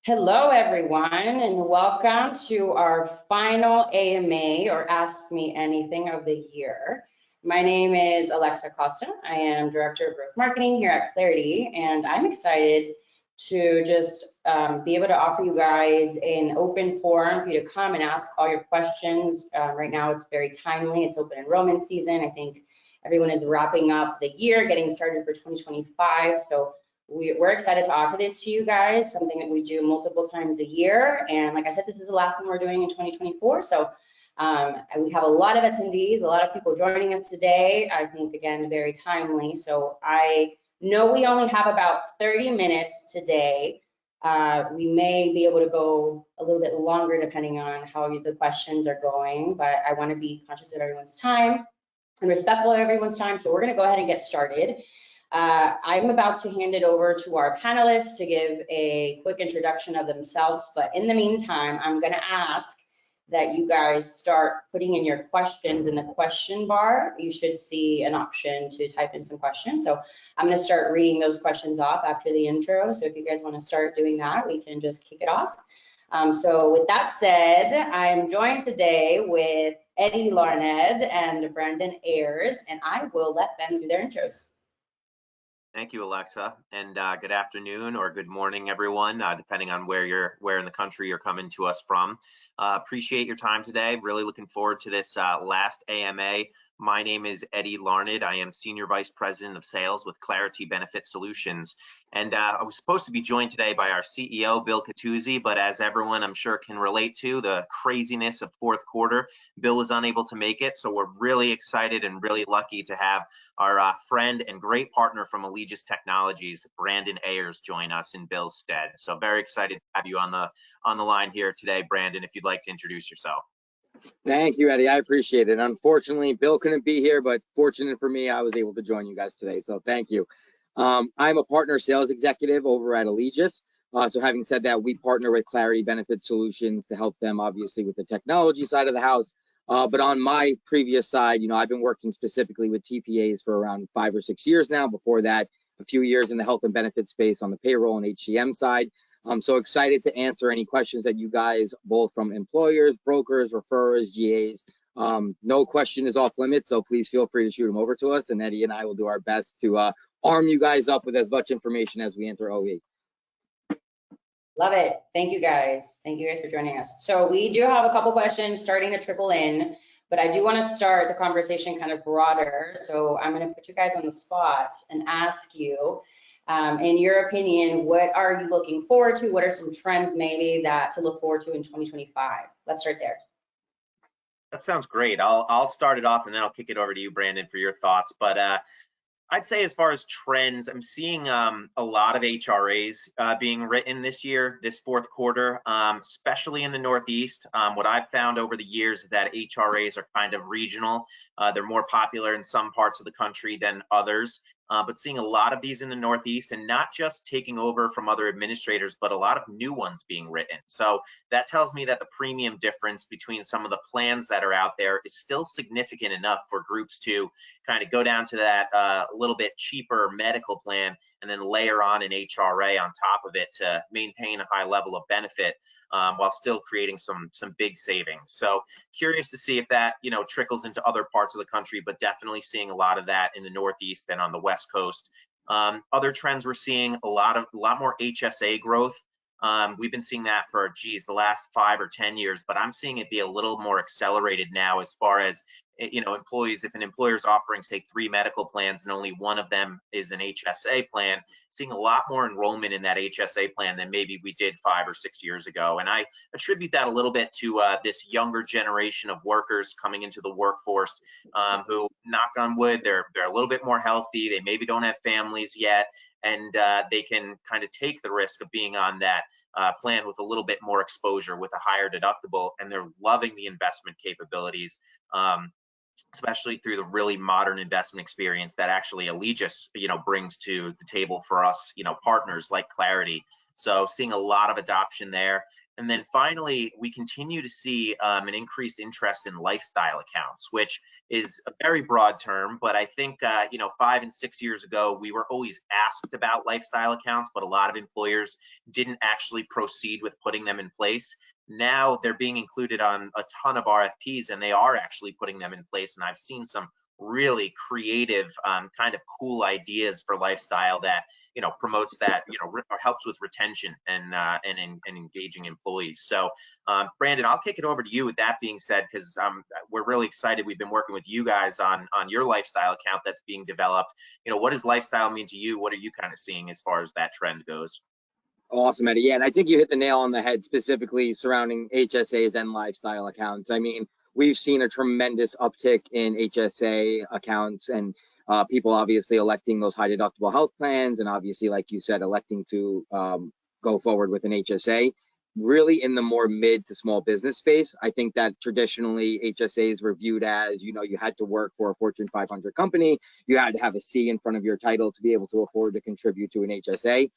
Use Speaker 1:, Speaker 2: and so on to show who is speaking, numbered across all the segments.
Speaker 1: Hello, everyone, and welcome to our final AMA or Ask Me Anything of the year. My name is Alexa Acosta. I am Director of Growth Marketing here at Clarity, and I'm excited to just be able to offer you guys an open forum for you to come and ask all your questions. Right now, it's very timely. It's open enrollment season. I think everyone is wrapping up the year, getting started for 2025. So we're excited to offer this to you guys, something that we do multiple times a year. And like I said, this is the last one we're doing in 2024. So we have a lot of attendees, a lot of people joining us today. I think, again, very timely. So I know we only have about 30 minutes today. We may be able to go a little bit longer depending on how the questions are going, but I want to be conscious of everyone's time and respectful of everyone's time. So we're going to go ahead and get started. I'm about to hand it over to our panelists to give a quick introduction of themselves, but in the meantime, I'm going to ask that you guys start putting in your questions in the question bar. You should see an option to type in some questions. So I'm going to start reading those questions off after the intro. So if you guys want to start doing that, we can just kick it off. So with that said, I'm joined today with Eddie Larned and Brandon Ayers, and I will let them do their intros.
Speaker 2: Thank you, Alexa, and good afternoon or good morning, everyone, depending on where in the country you're coming to us from. Appreciate your time today. Really looking forward to this last AMA. My name is Eddie Larned. I am Senior Vice President of Sales with Clarity Benefit Solutions. And I was supposed to be joined today by our CEO, Bill Catuzzi, but as everyone I'm sure can relate to, the craziness of fourth quarter, Bill was unable to make it. So we're really excited and really lucky to have our friend and great partner from Allegis Technologies, Brandon Ayers, join us in Bill's stead. So very excited to have you on the line here today, Brandon, if you'd like to introduce yourself.
Speaker 3: Thank you, Eddie. I appreciate it. Unfortunately, Bill couldn't be here, but fortunate for me, I was able to join you guys today. So thank you. I'm a partner sales executive over at Allegis. So having said that, we partner with Clarity Benefit Solutions to help them, obviously, with the technology side of the house. But on my previous side, I've been working specifically with TPAs for around 5 or 6 years now. Before that, a few years in the health and benefit space on the payroll and HCM side. I'm so excited to answer any questions that you guys, both from employers, brokers, referrers, GAs. No question is off limits, so please feel free to shoot them over to us, and Eddie and I will do our best to arm you guys up with as much information as we enter OE.
Speaker 1: Love it. Thank you guys. Thank you guys for joining us. So we do have a couple questions starting to trickle in, but I do want to start the conversation kind of broader. So I'm going to put you guys on the spot and ask you, in your opinion, what are you looking forward to? What are some trends maybe that to look forward to in 2025? Let's start there.
Speaker 2: That sounds great. I'll start it off and then I'll kick it over to you, Brandon, for your thoughts. But I'd say as far as trends, I'm seeing a lot of HRAs being written this year, this fourth quarter, especially in the Northeast. What I've found over the years is that HRAs are kind of regional. They're more popular in some parts of the country than others. But seeing a lot of these in the Northeast and not just taking over from other administrators, but a lot of new ones being written. So that tells me that the premium difference between some of the plans that are out there is still significant enough for groups to kind of go down to that little bit cheaper medical plan and then layer on an HRA on top of it to maintain a high level of benefit while still creating some big savings. So curious to see if that trickles into other parts of the country, but definitely seeing a lot of that in the Northeast and on the West Coast. Other trends we're seeing a lot more HSA growth. We've been seeing that for the last 5 or 10 years, but I'm seeing it be a little more accelerated now as far as employees. If an employer is offering, say, 3 medical plans and only one of them is an HSA plan, seeing a lot more enrollment in that HSA plan than maybe we did 5 or 6 years ago. And I attribute that a little bit to this younger generation of workers coming into the workforce who, knock on wood, they're a little bit more healthy. They maybe don't have families yet, and they can kind of take the risk of being on that plan with a little bit more exposure with a higher deductible, and they're loving the investment capabilities, especially through the really modern investment experience that actually Allegis, brings to the table for us, partners like Clarity. So seeing a lot of adoption there. And then finally, we continue to see an increased interest in lifestyle accounts, which is a very broad term, but I think, 5 and 6 years ago, we were always asked about lifestyle accounts, but a lot of employers didn't actually proceed with putting them in place. Now they're being included on a ton of RFPs, and they are actually putting them in place. And I've seen some really creative kind of cool ideas for lifestyle that promotes that, or helps with retention and engaging employees. So Brandon, I'll kick it over to you with that being said, because we're really excited. We've been working with you guys on your lifestyle account that's being developed. What does lifestyle mean to you? What are you kind of seeing as far as that trend goes?
Speaker 3: Awesome, Eddie. Yeah, and I think you hit the nail on the head specifically surrounding HSAs and lifestyle accounts. I mean, we've seen a tremendous uptick in HSA accounts and people obviously electing those high deductible health plans, and obviously, like you said, electing to go forward with an HSA. Really in the more mid to small business space, I think that traditionally HSAs were viewed as, you had to work for a Fortune 500 company. You had to have a C in front of your title to be able to afford to contribute to an HSA.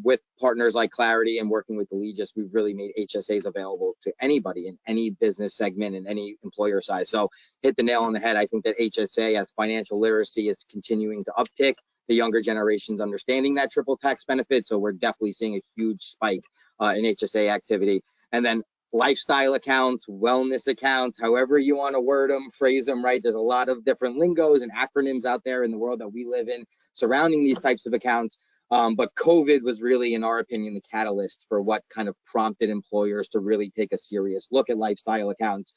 Speaker 3: With partners like Clarity and working with Allegis, we've really made HSAs available to anybody in any business segment and any employer size. So hit the nail on the head. I think that HSA as financial literacy is continuing to uptick. The younger generation's understanding that triple tax benefit. So we're definitely seeing a huge spike in HSA activity. And then lifestyle accounts, wellness accounts, however you want to word them, phrase them, right? There's a lot of different lingos and acronyms out there in the world that we live in surrounding these types of accounts. But COVID was really, in our opinion, the catalyst for what kind of prompted employers to really take a serious look at lifestyle accounts,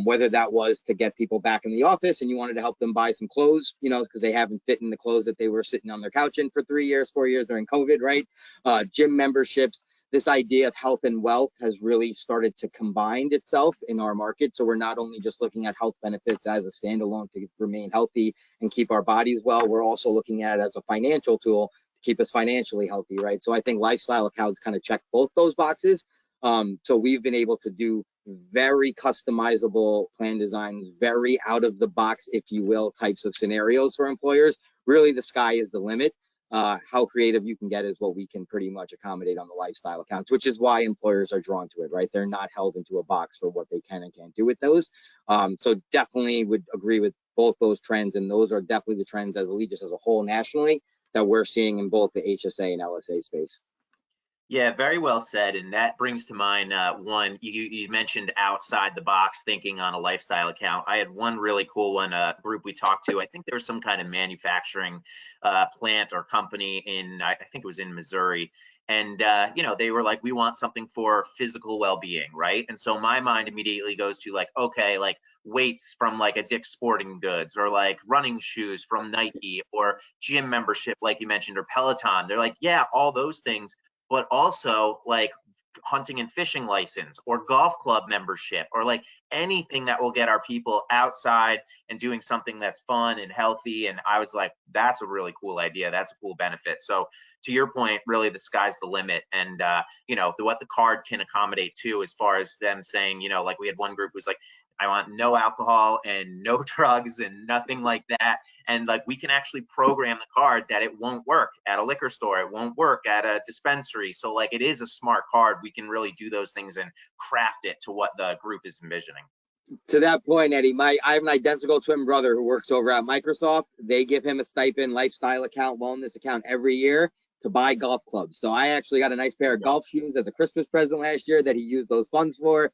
Speaker 3: whether that was to get people back in the office and you wanted to help them buy some clothes, because they haven't fit in the clothes that they were sitting on their couch in for 3 years, 4 years during COVID, right? Gym memberships. This idea of health and wealth has really started to combine itself in our market. So we're not only just looking at health benefits as a standalone to remain healthy and keep our bodies well, we're also looking at it as a financial tool to keep us financially healthy, right? So I think lifestyle accounts kind of check both those boxes. So we've been able to do very customizable plan designs, very out of the box, if you will, types of scenarios for employers. Really, the sky is the limit. How creative you can get is what we can pretty much accommodate on the lifestyle accounts, which is why employers are drawn to it, right? They're not held into a box for what they can and can't do with those. So definitely would agree with both those trends, and those are definitely the trends as Allegis as a whole nationally that we're seeing in both the HSA and LSA space.
Speaker 2: Yeah, very well said. And that brings to mind one, you mentioned outside the box thinking on a lifestyle account. I had one really cool one, a group we talked to. I think there was some kind of manufacturing plant or company in, I think it was in Missouri. And, they were like, we want something for physical well-being, right? And so my mind immediately goes to like, okay, like weights from like a Dick's Sporting Goods, or like running shoes from Nike, or gym membership, like you mentioned, or Peloton. They're like, yeah, all those things, but also like hunting and fishing license or golf club membership, or like anything that will get our people outside and doing something that's fun and healthy. And I was like, that's a really cool idea. That's a cool benefit. So to your point, really the sky's the limit. And, what the card can accommodate too, as far as them saying, like we had one group who's like, I want no alcohol and no drugs and nothing like that. And like we can actually program the card that it won't work at a liquor store, it won't work at a dispensary. So like it is a smart card. We can really do those things and craft it to what the group is envisioning.
Speaker 3: To that point, Eddie, I have an identical twin brother who works over at Microsoft. They give him a stipend, lifestyle account, wellness account every year to buy golf clubs. So I actually got a nice pair of golf shoes as a Christmas present last year that he used those funds for.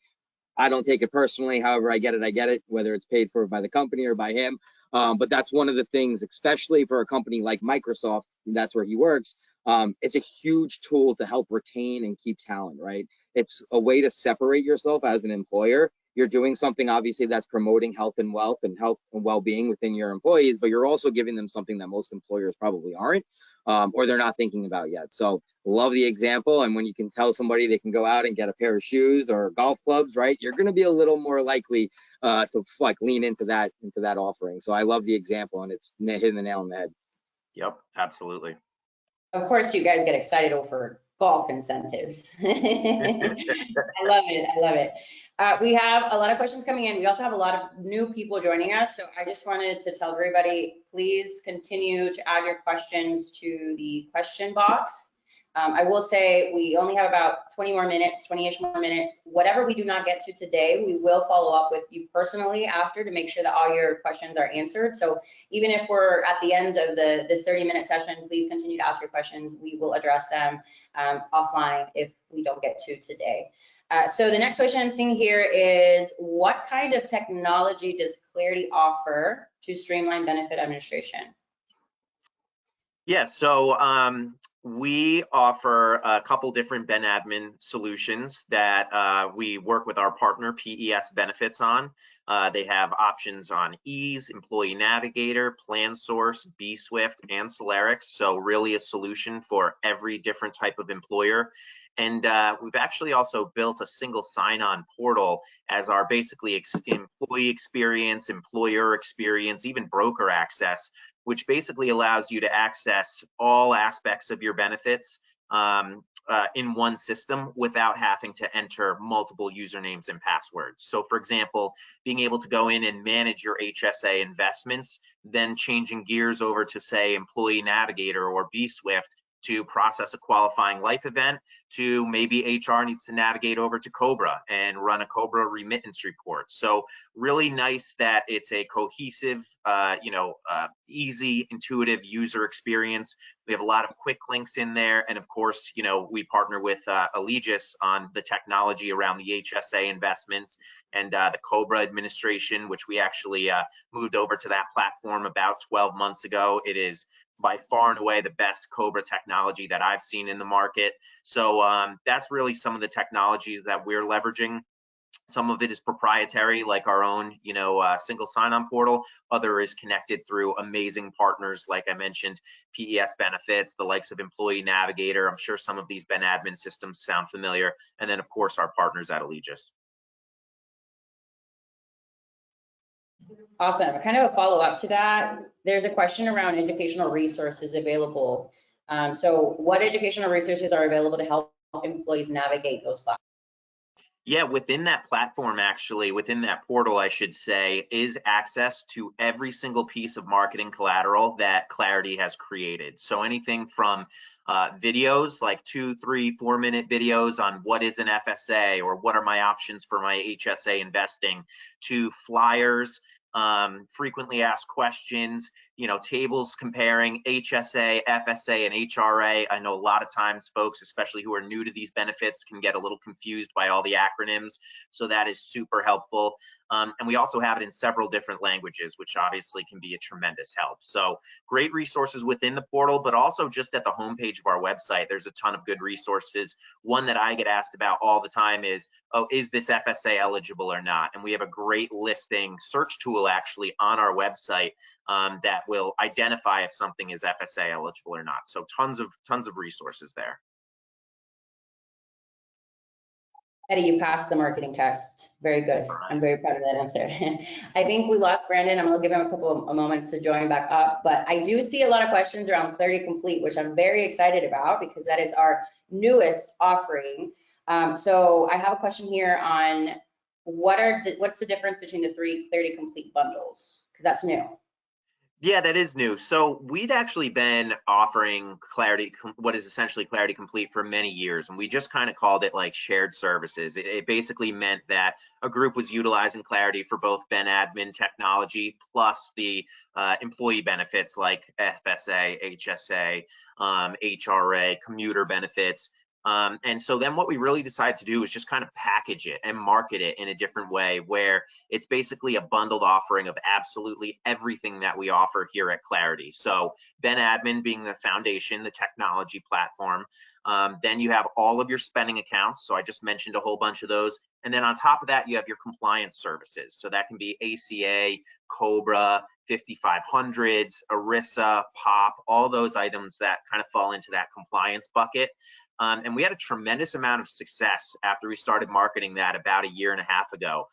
Speaker 3: I don't take it personally. However, I get it, whether it's paid for by the company or by him. But that's one of the things, especially for a company like Microsoft, that's where he works. It's a huge tool to help retain and keep talent, right? It's a way to separate yourself as an employer. You're doing something obviously that's promoting health and wealth and health and well-being within your employees, but you're also giving them something that most employers probably aren't, or they're not thinking about yet. So love the example. And when you can tell somebody they can go out and get a pair of shoes or golf clubs, right, you're going to be a little more likely to like lean into that offering. So I love the example, and it's hitting the nail on the head.
Speaker 2: Yep, absolutely.
Speaker 1: Of course, you guys get excited over golf incentives. I love it. We have a lot of questions coming in. We also have a lot of new people joining us. So I just wanted to tell everybody, please continue to add your questions to the question box I will say we only have about 20 more minutes, 20-ish more minutes. Whatever we do not get to today, we will follow up with you personally after to make sure that all your questions are answered. So even if we're at the end of this 30-minute session, please continue to ask your questions. We will address them offline if we don't get to today. So the next question I'm seeing here is, what kind of technology does Clarity offer to streamline benefit administration?
Speaker 2: Yeah, so we offer a couple different Ben admin solutions that we work with our partner PES Benefits on. They have options on Ease, Employee Navigator, Plan Source, bSwift, and Celerix. So really a solution for every different type of employer. And we've actually also built a single sign-on portal as our basically employee experience, employer experience, even broker access, which basically allows you to access all aspects of your benefits in one system without having to enter multiple usernames and passwords. So for example, being able to go in and manage your HSA investments, then changing gears over to say Employee Navigator or bSwift to process a qualifying life event, to maybe HR needs to navigate over to Cobra and run a Cobra remittance report. So really nice that it's a cohesive, easy, intuitive user experience. We have a lot of quick links in there. And of course, we partner with Allegis on the technology around the HSA investments and the Cobra administration, which we actually moved over to that platform about 12 months ago. It is by far and away the best Cobra technology that I've seen in the market. So that's really some of the technologies that we're leveraging. Some of it is proprietary, like our own, single sign-on portal. Other is connected through amazing partners, like I mentioned, PES Benefits, the likes of Employee Navigator. I'm sure some of these Ben admin systems sound familiar. And then, of course, our partners at Allegis.
Speaker 1: Awesome. Kind of a follow-up to that, there's a question around educational resources available. So what educational resources are available to help employees navigate those platforms?
Speaker 2: Yeah, within that platform, actually, within that portal, I should say, is access to every single piece of marketing collateral that Clarity has created. So anything from videos, like 2, 3, 4-minute videos on what is an FSA or what are my options for my HSA investing, to flyers, frequently asked questions, tables comparing HSA, FSA, and HRA. I know a lot of times folks, especially who are new to these benefits, can get a little confused by all the acronyms. So that is super helpful. And we also have it in several different languages, which obviously can be a tremendous help. So great resources within the portal, but also just at the homepage of our website, there's a ton of good resources. One that I get asked about all the time is, oh, is this FSA eligible or not? And we have a great listing search tool actually on our website that will identify if something is FSA eligible or not. So tons of resources there.
Speaker 1: Eddie, you passed the marketing test. Very good. I'm very proud of that answer. I think we lost Brandon. I'm going to give him a couple of moments to join back up. But I do see a lot of questions around Clarity Complete, which I'm very excited about because that is our newest offering. So I have a question here on what's the difference between the 3 Clarity Complete bundles? Because that's new.
Speaker 2: Yeah, that is new. So we'd actually been offering Clarity, what is essentially Clarity Complete, for many years, and we just kind of called it like shared services. It basically meant that a group was utilizing Clarity for both Ben admin technology plus the employee benefits like FSA, HSA, HRA, commuter benefits. And so then what we really decided to do is just kind of package it and market it in a different way, where it's basically a bundled offering of absolutely everything that we offer here at Clarity. So Ben admin being the foundation, the technology platform. Then you have all of your spending accounts. So I just mentioned a whole bunch of those. And then on top of that, you have your compliance services. So that can be ACA, Cobra, 5500s, ERISA, POP, all those items that kind of fall into that compliance bucket. And we had a tremendous amount of success after we started marketing that about 1.5 years ago,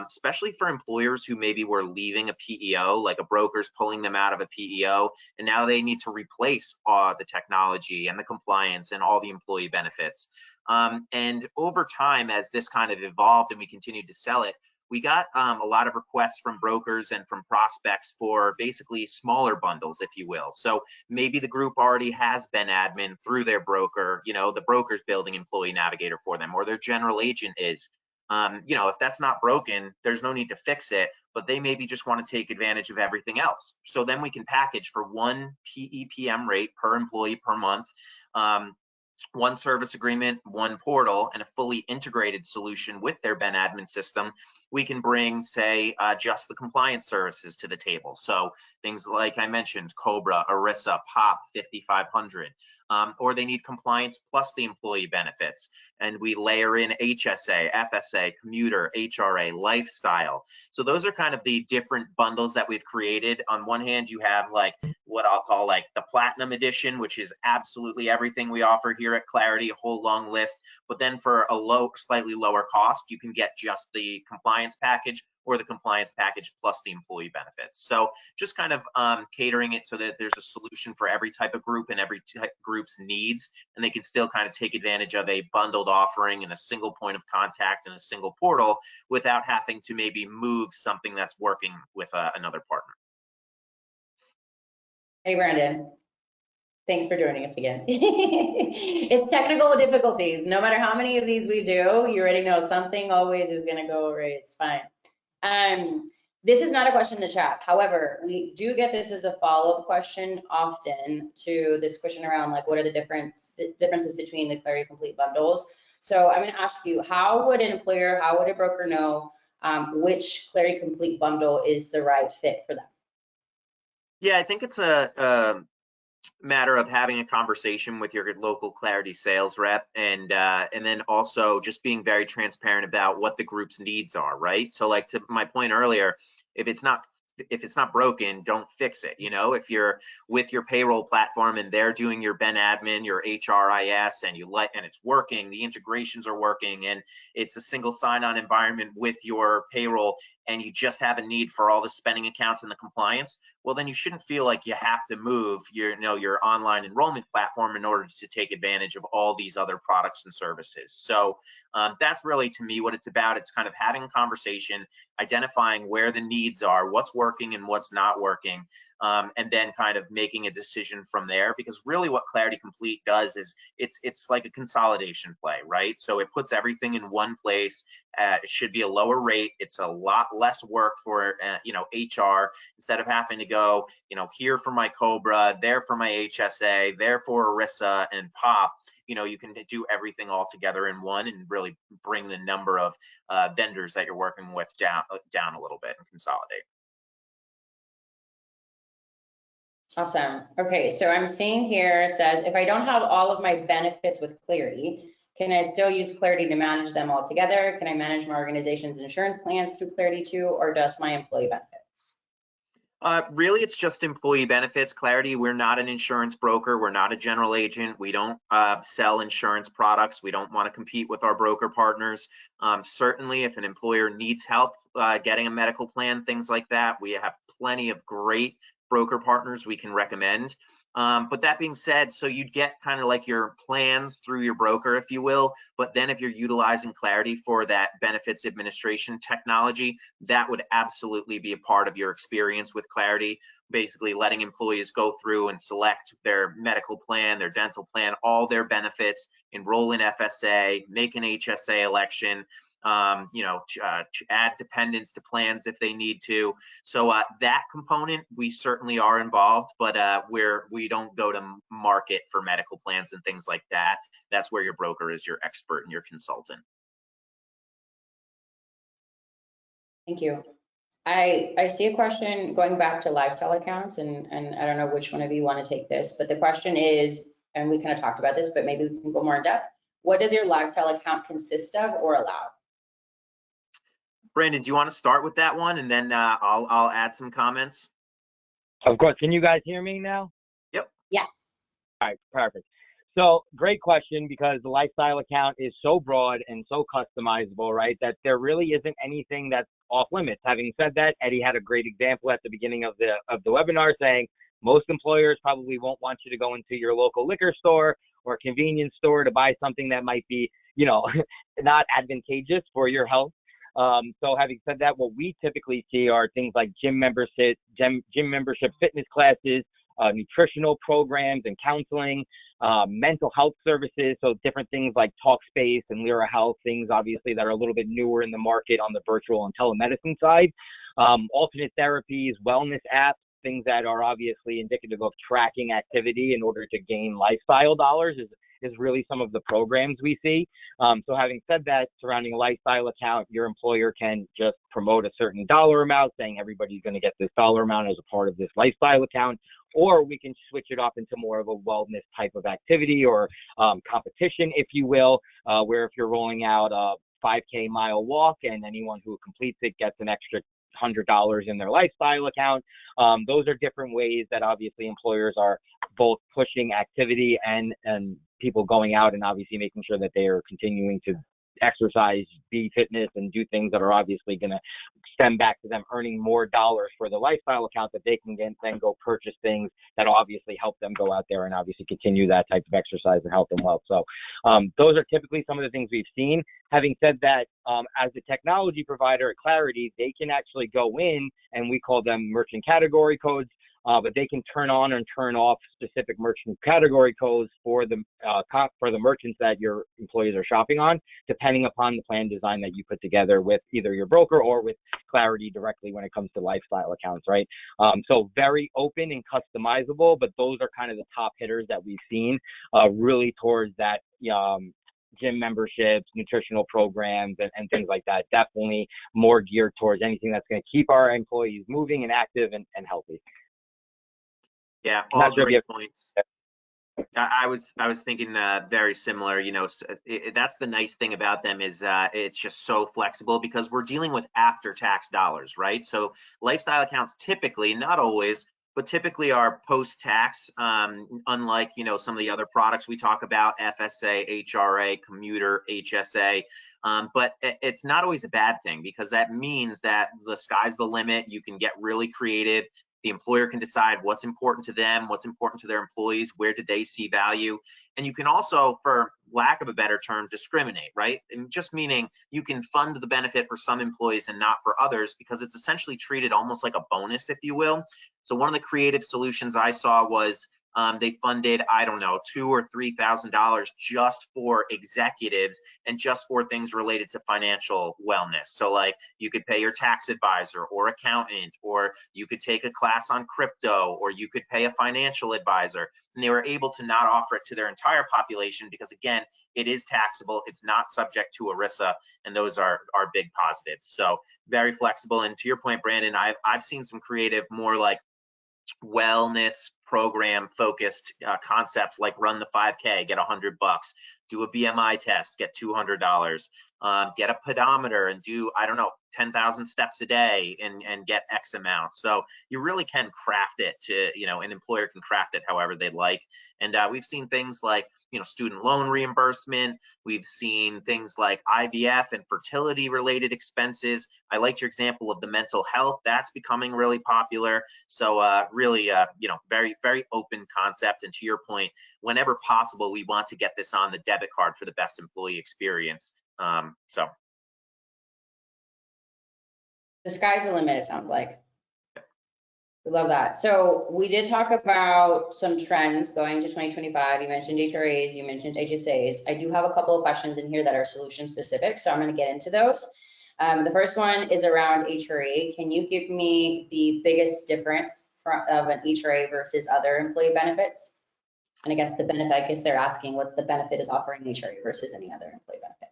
Speaker 2: especially for employers who maybe were leaving a PEO, like a broker's pulling them out of a PEO, and now they need to replace the technology and the compliance and all the employee benefits. And over time, as this kind of evolved and we continued to sell it, we got a lot of requests from brokers and from prospects for basically smaller bundles, if you will. So maybe the group already has been admin through their broker, the broker's building Employee Navigator for them, or their general agent is. If that's not broken, there's no need to fix it, but they maybe just want to take advantage of everything else. So then we can package for one PEPM rate per employee per month, one service agreement, one portal, and a fully integrated solution with their Ben admin system. We can bring, say, just the compliance services to the table. So things like I mentioned, COBRA, ERISA, POP, 5500, or they need compliance plus the employee benefits. And we layer in HSA, FSA, commuter, HRA, lifestyle. So those are kind of the different bundles that we've created. On one hand, you have like what I'll call like the Platinum Edition, which is absolutely everything we offer here at Clarity, a whole long list. But then for a slightly lower cost, you can get just the compliance package or the compliance package plus the employee benefits. So just kind of catering it so that there's a solution for every type of group and every group's needs, and they can still kind of take advantage of a bundled offering and a single point of contact and a single portal without having to maybe move something that's working with another partner.
Speaker 1: Hey, Brandon. Thanks for joining us again. It's technical difficulties. No matter how many of these we do, you already know something always is going to go right. It's fine. This is not a question in the chat. However, we do get this as a follow-up question often to this question around like what are the differences between the Clarity Complete bundles. So I'm going to ask you, how would an employer, how would a broker know which Clarity Complete bundle is the right fit for them?
Speaker 2: Yeah, I think it's a matter of having a conversation with your local Clarity sales rep, and then also just being very transparent about what the group's needs are, right? So like to my point earlier, if it's not broken, don't fix it. If you're with your payroll platform and they're doing your Ben admin, your HRIS, and it's working, the integrations are working, and it's a single sign-on environment with your payroll, and you just have a need for all the spending accounts and the compliance, well, then you shouldn't feel like you have to move your online enrollment platform in order to take advantage of all these other products and services. So that's really, to me, what it's about. It's kind of having a conversation, identifying where the needs are, what's working and what's not working, and then kind of making a decision from there. Because really what Clarity Complete does is it's like a consolidation play, right? So it puts everything in one place. It should be a lower rate. It's a lot less work for HR, instead of having to go here for my COBRA, there for my HSA, there for ERISA and POP. You can do everything all together in one and really bring the number of vendors that you're working with down a little bit and consolidate.
Speaker 1: Awesome. Okay, so I'm seeing here, it says, if I don't have all of my benefits with Clarity, can I still use Clarity to manage them all together? Can I manage my organization's insurance plans through Clarity too, or just my employee benefits?
Speaker 2: Really, it's just employee benefits. Clarity, we're not an insurance broker. We're not a general agent. We don't sell insurance products. We don't want to compete with our broker partners. Certainly, if an employer needs help getting a medical plan, things like that, we have plenty of great broker partners we can recommend. But that being said, so you'd get kind of like your plans through your broker, if you will, but then if you're utilizing Clarity for that benefits administration technology, that would absolutely be a part of your experience with Clarity, basically letting employees go through and select their medical plan, their dental plan, all their benefits, enroll in FSA, make an HSA election, add dependents to plans if they need to. So that component, we certainly are involved, but we don't go to market for medical plans and things like that. That's where your broker is your expert and your consultant.
Speaker 1: Thank you. I see a question going back to lifestyle accounts, and I don't know which one of you want to take this, but the question is, and we kind of talked about this, but maybe we can go more in depth. What does your lifestyle account consist of or allow?
Speaker 2: Brandon, do you want to start with that one, and then I'll add some comments?
Speaker 4: Of course. Can you guys hear me now?
Speaker 2: Yep.
Speaker 1: Yes.
Speaker 4: All right, perfect. So great question, because the lifestyle account is so broad and so customizable, right, that there really isn't anything that's off limits. Having said that, Eddie had a great example at the beginning of the webinar saying most employers probably won't want you to go into your local liquor store or convenience store to buy something that might be, not advantageous for your health. So having said that, what we typically see are things like gym membership, fitness classes, nutritional programs and counseling, mental health services. So different things like Talkspace and Lyra Health, things obviously that are a little bit newer in the market on the virtual and telemedicine side. Alternate therapies, wellness apps, things that are obviously indicative of tracking activity in order to gain lifestyle dollars is really some of the programs we see. So having said that, surrounding a lifestyle account, your employer can just promote a certain dollar amount, saying everybody's going to get this dollar amount as a part of this lifestyle account, or we can switch it off into more of a wellness type of activity or competition, if you will, where if you're rolling out a 5K mile walk and anyone who completes it gets an extra $100 in their lifestyle account. Those are different ways that obviously employers are both pushing activity and people going out and obviously making sure that they are continuing to exercise, be fitness, and do things that are obviously going to stem back to them earning more dollars for the lifestyle account that they can then go purchase things that obviously help them go out there and obviously continue that type of exercise and health and wealth. So those are typically some of the things we've seen. Having said that, as a technology provider at Clarity, they can actually go in, and we call them merchant category codes, but they can turn on and turn off specific merchant category codes for the merchants that your employees are shopping on, depending upon the plan design that you put together with either your broker or with Clarity directly when it comes to lifestyle accounts, right? So very open and customizable, but those are kind of the top hitters that we've seen really towards that gym memberships, nutritional programs, and things like that. Definitely more geared towards anything that's going to keep our employees moving and active and healthy.
Speaker 2: Yeah, all great points. I was thinking very similar. You know, that's the nice thing about them is it's just so flexible because we're dealing with after-tax dollars, right? So lifestyle accounts typically, not always, but typically are post-tax, unlike, you know, some of the other products we talk about, FSA, HRA, commuter, HSA. But it's not always a bad thing because that means that the sky's the limit. You can get really creative. The employer can decide what's important to them, what's important to their employees, where do they see value. And you can also, for lack of a better term, discriminate, right? And just meaning you can fund the benefit for some employees and not for others because it's essentially treated almost like a bonus, if you will. So one of the creative solutions I saw was they funded, I don't know, $2,000 or $3,000 just for executives and just for things related to financial wellness. So like you could pay your tax advisor or accountant, or you could take a class on crypto, or you could pay a financial advisor. And they were able to not offer it to their entire population because, again, it is taxable. It's not subject to ERISA, and those are big positives. So very flexible. And to your point, Brandon, I've seen some creative, more like wellness program focused concepts like run the 5K, get $100, do a BMI test, get $200, get a pedometer and do, I don't know, 10,000 steps a day and get X amount. So you really can craft it to, you know, an employer can craft it however they'd like. And we've seen things like, you know, student loan reimbursement. We've seen things like IVF and fertility related expenses. I liked your example of the mental health. That's becoming really popular. So really, you know, very, very open concept. And to your point, whenever possible, we want to get this on the debit card for the best employee experience. So
Speaker 1: the sky's the limit, it sounds like. We love that. So we did talk about some trends going to 2025. You mentioned HRAs, you mentioned HSAs. I do have a couple of questions in here that are solution specific, so I'm going to get into those. The first one is around HRA. Can you give me the biggest difference of an HRA versus other employee benefits? And I guess the benefit, I guess they're asking what the benefit is offering HRA versus any other employee benefit.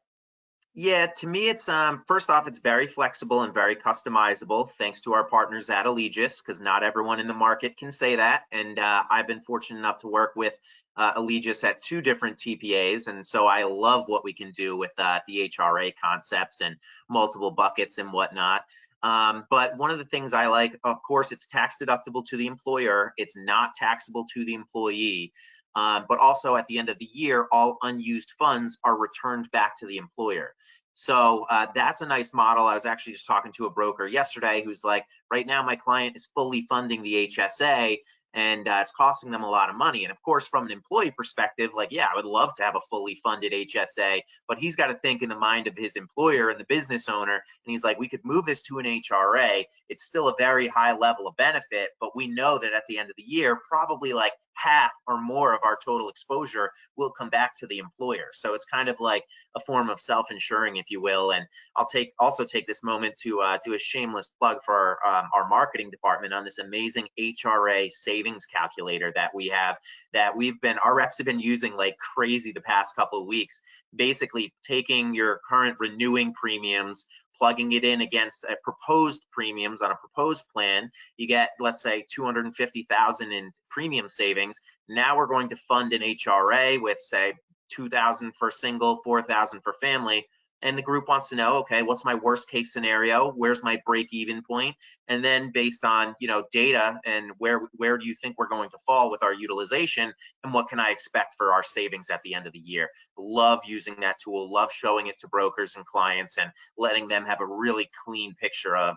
Speaker 2: Yeah, to me, it's first off, it's very flexible and very customizable, thanks to our partners at Allegis, because not everyone in the market can say that. And I've been fortunate enough to work with Allegis at 2 different TPAs, and so I love what we can do with the HRA concepts and multiple buckets and whatnot. But one of the things I like, of course, it's tax deductible to the employer. It's not taxable to the employee. But also at the end of the year, all unused funds are returned back to the employer. So that's a nice model. I was actually just talking to a broker yesterday who's like, right now my client is fully funding the HSA, and it's costing them a lot of money. And of course, from an employee perspective, like, yeah, I would love to have a fully funded HSA, but he's got to think in the mind of his employer and the business owner. And he's like, we could move this to an HRA. It's still a very high level of benefit, but we know that at the end of the year, probably like half or more of our total exposure will come back to the employer. So it's kind of like a form of self-insuring, if you will. And I'll also take this moment to do a shameless plug for our marketing department on this amazing HRA savings calculator that we have, that our reps have been using like crazy the past couple of weeks, basically taking your current renewing premiums, plugging it in against a proposed premiums on a proposed plan. You get, let's say, $250,000 in premium savings. Now we're going to fund an HRA with, say, $2,000 for single, $4,000 for family. And the group wants to know, okay, what's my worst case scenario? Where's my break-even point? And then based on, data and where do you think we're going to fall with our utilization, and what can I expect for our savings at the end of the year? Love using that tool, love showing it to brokers and clients and letting them have a really clean picture of,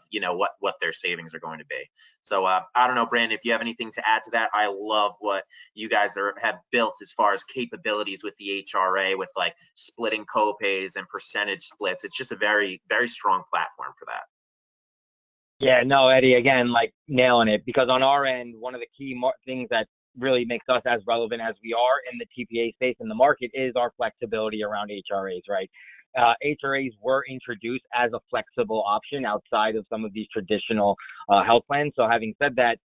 Speaker 2: what their savings are going to be. So I don't know, Brandon, if you have anything to add to that. I love what you guys have built as far as capabilities with the HRA, with like splitting copays and percentage splits. It's just a very, very strong platform for that.
Speaker 4: Yeah, no, Eddie, again, like nailing it, because on our end, one of the key things that really makes us as relevant as we are in the TPA space in the market is our flexibility around HRAs, right? HRAs were introduced as a flexible option outside of some of these traditional health plans. So having said that,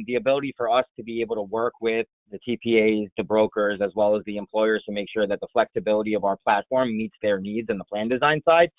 Speaker 4: the ability for us to be able to work with the TPAs, the brokers, as well as the employers to make sure that the flexibility of our platform meets their needs and the plan design side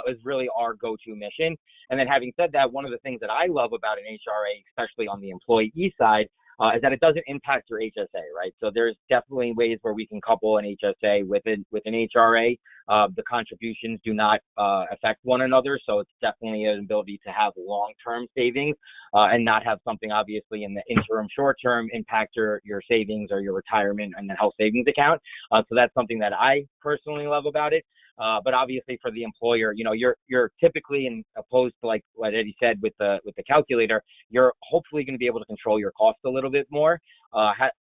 Speaker 4: is really our go-to mission. And then having said that, one of the things that I love about an HRA, especially on the employee side, is that it doesn't impact your HSA, right? So there's definitely ways where we can couple an HSA with an HRA. The contributions do not affect one another, so it's definitely an ability to have long-term savings and not have something obviously in the interim short-term impact your savings or your retirement and the health savings account. So that's something that I personally love about it. But obviously for the employer, you're typically, in opposed to like what Eddie said with the calculator, you're hopefully going to be able to control your costs a little bit more.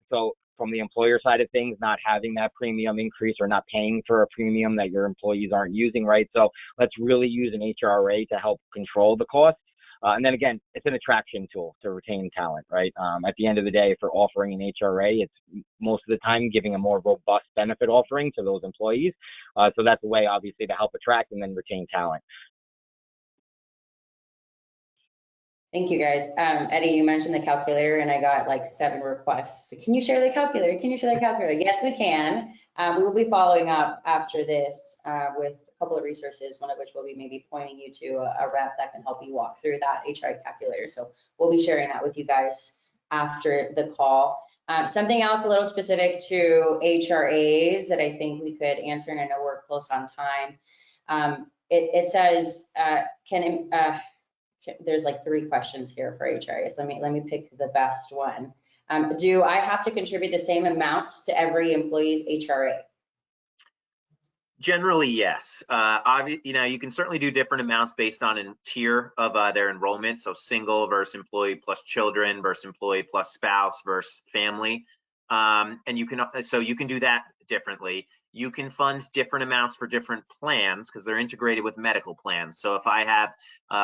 Speaker 4: So from the employer side of things, not having that premium increase or not paying for a premium that your employees aren't using, right? So let's really use an HRA to help control the cost. And then again, it's an attraction tool to retain talent, right? At the end of the day, if we're offering an HRA, it's most of the time giving a more robust benefit offering to those employees. So that's a way, obviously, to help attract and then retain talent.
Speaker 1: Thank you, guys. Eddie, you mentioned the calculator, and I got like 7 requests. Can you share the calculator? Can you share the calculator? Yes, we can. We will be following up after this with a couple of resources, one of which will be maybe pointing you to a rep that can help you walk through that HRA calculator. So we'll be sharing that with you guys after the call. Something else a little specific to HRAs that I think we could answer, and I know we're close on time. It says, there's like 3 questions here for HRAs. Let me pick the best one. Do I have to contribute the same amount to every employee's HRA?
Speaker 2: Generally, yes. You can certainly do different amounts based on a tier of their enrollment. So single versus employee plus children versus employee plus spouse versus family. And you can do that differently. You can fund different amounts for different plans because they're integrated with medical plans. So if I have,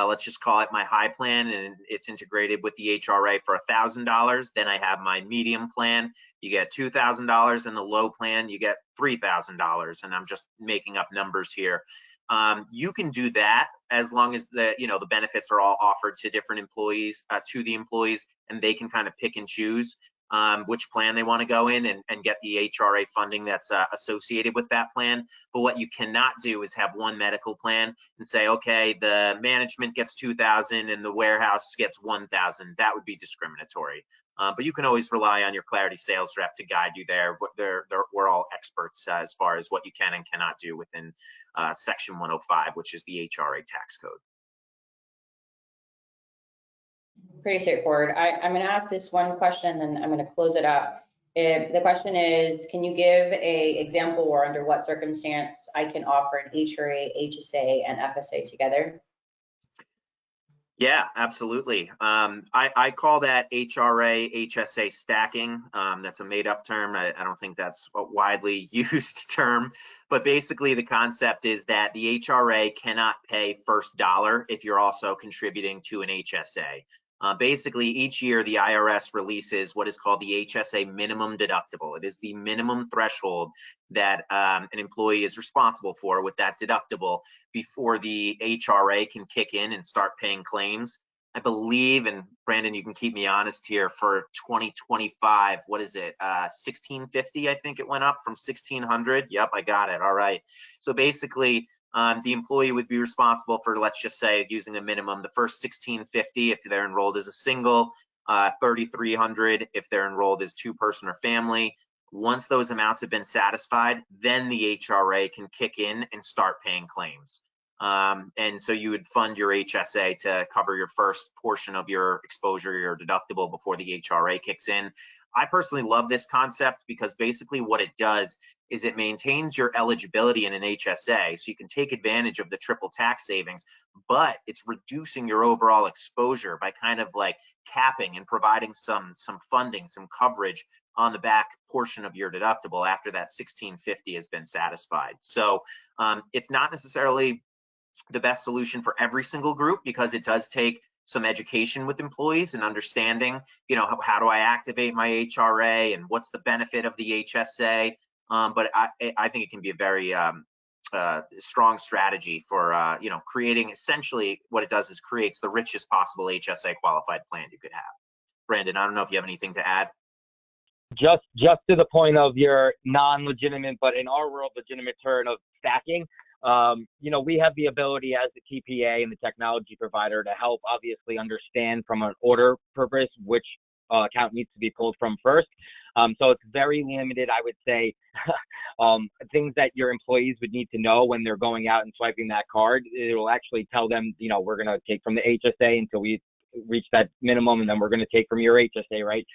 Speaker 2: let's just call it my high plan, and it's integrated with the HRA for $1,000, then I have my medium plan, you get $2,000, and the low plan, you get $3,000. And I'm just making up numbers here. You can do that as long as the benefits are all offered to different employees, to the employees, and they can kind of pick and choose which plan they want to go in and get the HRA funding that's associated with that plan. But what you cannot do is have one medical plan and say, okay, the management gets $2,000 and the warehouse gets $1,000. That would be discriminatory. But you can always rely on your Clarity sales rep to guide you there. We're all experts as far as what you can and cannot do within Section 105, which is the HRA tax code.
Speaker 1: Pretty straightforward. I'm going to ask this one question, and I'm going to close it up. The question is, can you give an example or under what circumstance I can offer an HRA, HSA, and FSA together?
Speaker 2: Yeah, absolutely. I call that HRA, HSA stacking. That's a made-up term. I don't think that's a widely used term, but basically the concept is that the HRA cannot pay first dollar if you're also contributing to an HSA. Basically, each year the IRS releases what is called the HSA minimum deductible. It is the minimum threshold that an employee is responsible for with that deductible before the HRA can kick in and start paying claims. I believe, and Brandon, you can keep me honest here, for 2025, what is it? 1650, I think it went up from 1600. Yep, I got it. All right. So basically, the employee would be responsible for, let's just say, using a minimum, the first 1650 if they're enrolled as a single, 3300 if they're enrolled as two-person or family. Once those amounts have been satisfied, then the HRA can kick in and start paying claims. And so you would fund your HSA to cover your first portion of your exposure, your deductible, before the HRA kicks in. I personally love this concept because basically what it does is it maintains your eligibility in an HSA, so you can take advantage of the triple tax savings, but it's reducing your overall exposure by kind of like capping and providing some funding, some coverage on the back portion of your deductible after that 1650 has been satisfied. So it's not necessarily the best solution for every single group because it does take some education with employees and understanding, how do I activate my HRA and what's the benefit of the HSA. But I think it can be a very strong strategy for, creating, essentially what it does is creates the richest possible HSA qualified plan you could have. Brandon, I don't know if you have anything to add.
Speaker 4: Just to the point of your non-legitimate, but in our world, legitimate turn of stacking. We have the ability as the TPA and the technology provider to help obviously understand from an order purpose which account needs to be pulled from first. So it's very limited, I would say, things that your employees would need to know when they're going out and swiping that card. It will actually tell them, we're going to take from the HSA until we reach that minimum, and then we're going to take from your HSA, right?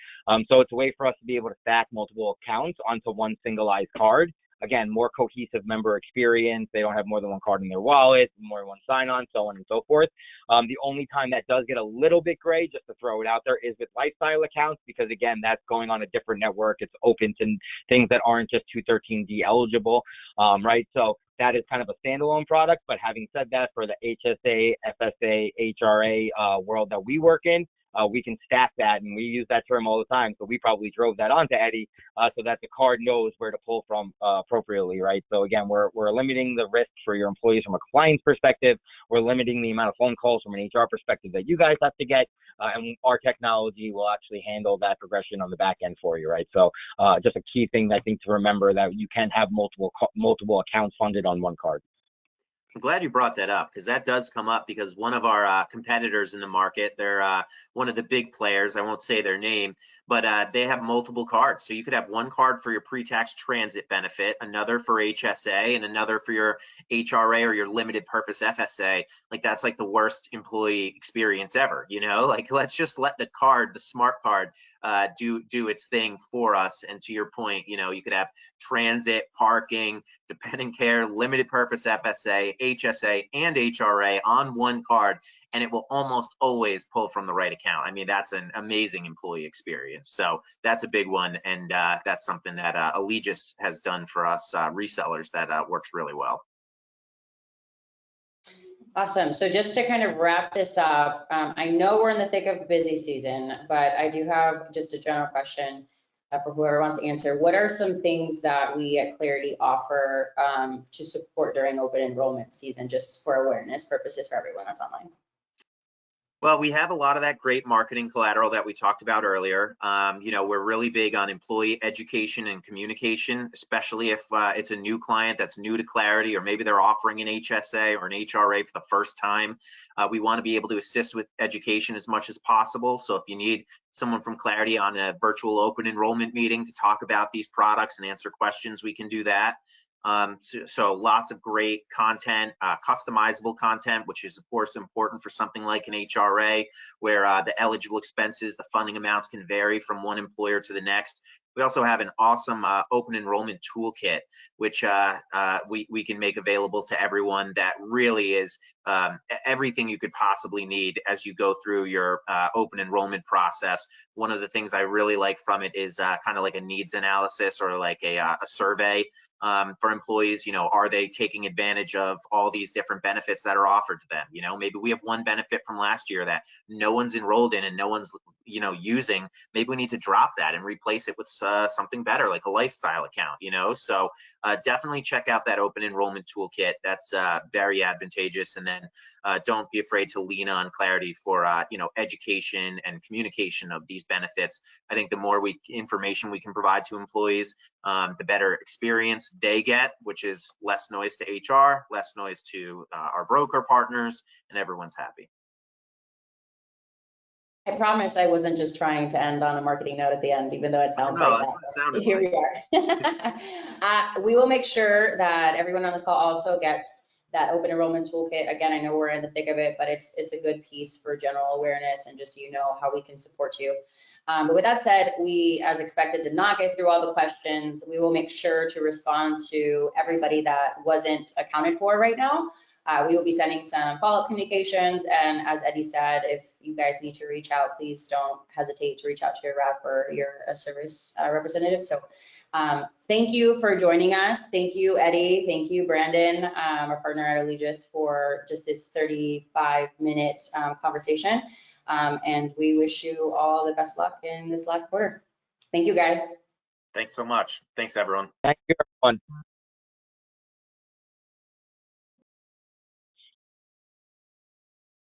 Speaker 4: So it's a way for us to be able to stack multiple accounts onto one singleized card. Again, more cohesive member experience. They don't have more than one card in their wallet, more than one sign-on, so on and so forth. The only time that does get a little bit gray, just to throw it out there, is with lifestyle accounts, because again, that's going on a different network. It's open to things that aren't just 213D eligible, right? So that is kind of a standalone product. But having said that, for the HSA, FSA, HRA world that we work in, we can stack that, and we use that term all the time. So we probably drove that onto Eddie so that the card knows where to pull from appropriately, right? So again, we're limiting the risk for your employees from a compliance perspective. We're limiting the amount of phone calls from an HR perspective that you guys have to get, and our technology will actually handle that progression on the back end for you, right? So just a key thing I think to remember, that you can have multiple accounts funded on one card.
Speaker 2: I'm glad you brought that up because that does come up, because one of our competitors in the market, they're one of the big players, I won't say their name, but they have multiple cards. So you could have one card for your pre-tax transit benefit, another for HSA, and another for your HRA or your limited purpose FSA. Like, that's like the worst employee experience ever, like, let's just let the card, the smart card, do its thing for us. And to your point, you could have transit, parking, dependent care, limited purpose FSA, HSA, and HRA on one card, and it will almost always pull from the right account. I mean, that's an amazing employee experience. So that's a big one, and that's something that Allegis has done for us resellers that works really well.
Speaker 1: Awesome. So just to kind of wrap this up, I know we're in the thick of busy season, but I do have just a general question for whoever wants to answer. What are some things that we at Clarity offer to support during open enrollment season, just for awareness purposes for everyone that's online?
Speaker 2: Well, we have a lot of that great marketing collateral that we talked about earlier. We're really big on employee education and communication, especially if it's a new client that's new to Clarity, or maybe they're offering an HSA or an HRA for the first time. We want to be able to assist with education as much as possible. So if you need someone from Clarity on a virtual open enrollment meeting to talk about these products and answer questions, we can do that. So lots of great content, customizable content, which is of course important for something like an HRA, where the eligible expenses, the funding amounts can vary from one employer to the next. We also have an awesome open enrollment toolkit, which we can make available to everyone. That really is everything you could possibly need as you go through your open enrollment process. One of the things I really like from it is kind of like a needs analysis, or like a survey for employees. You know, are they taking advantage of all these different benefits that are offered to them? You know, maybe we have one benefit from last year that no one's enrolled in and no one's, you know, using. Maybe we need to drop that and replace it with something better, like a lifestyle account, you know. So definitely check out that open enrollment toolkit. That's very advantageous. And then don't be afraid to lean on Clarity for you know, education and communication of these benefits. I think the more information we can provide to employees, the better experience they get, which is less noise to HR, less noise to our broker partners, and everyone's happy.
Speaker 1: I promise I wasn't just trying to end on a marketing note at the end, even though it sounds
Speaker 2: No,
Speaker 1: like
Speaker 2: that's
Speaker 1: that.
Speaker 2: what it sounded
Speaker 1: Here
Speaker 2: like.
Speaker 1: we are. We will make sure that everyone on this call also gets that open enrollment toolkit. Again, I know we're in the thick of it, but it's a good piece for general awareness and just so you know how we can support you. But with that said, we, as expected, did not get through all the questions. We will make sure to respond to everybody that wasn't accounted for right now. We will be sending some follow-up communications, and as Eddie said, if you guys need to reach out, please don't hesitate to reach out to your rep or your service representative. So thank you for joining us. Thank you, Eddie. Thank you, Brandon, our partner at Allegis, for just this 35-minute conversation. And we wish you all the best luck in this last quarter. Thank you, guys.
Speaker 2: Thanks so much. Thanks, everyone.
Speaker 4: Thank you, everyone.